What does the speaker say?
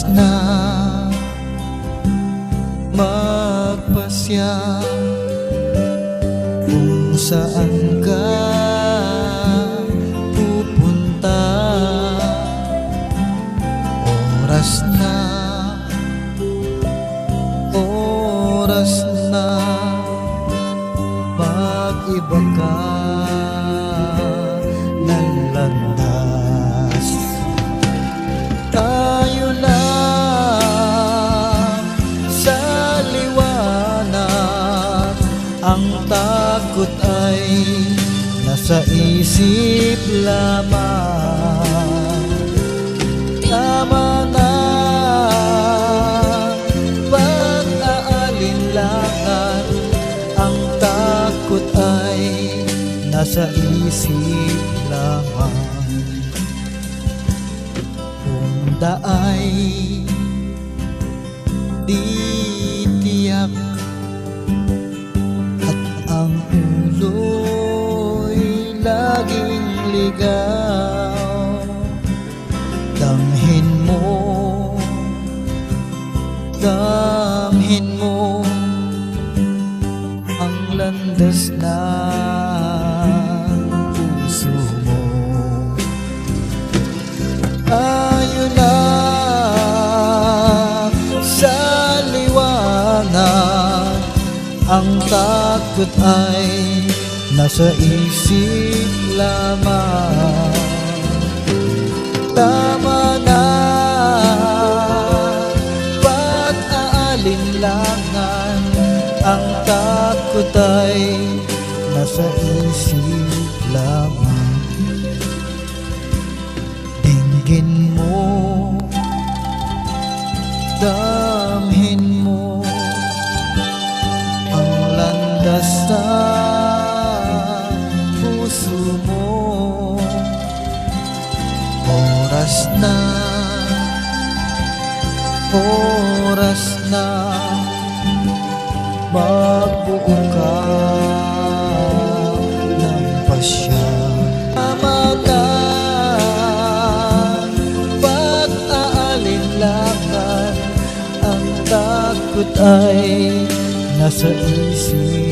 Oras na magpasya kung saan ka pupunta. Oras na mag-iba ka ng landas. Tayo lang sa liwanag, ang takot ay nasa isip lamang. Tama na pag-aalinlangan, ang takot ay nasa isip lamang. Kung daay di tiyak at ang ulo'y laging ligaw, damhin mo ang landas ng puso mo. Tayo lang sa liwanag, ang takot ay nasa isip lamang. Tama na pag-aalinlangan, ang takot ay nasa isip lamang. Dinggin mo, damhin mo ang landas ng puso mo. Oras na magbuo ka ng pasya. Tama na pag-aalinlangan, ang takot ay nasa isip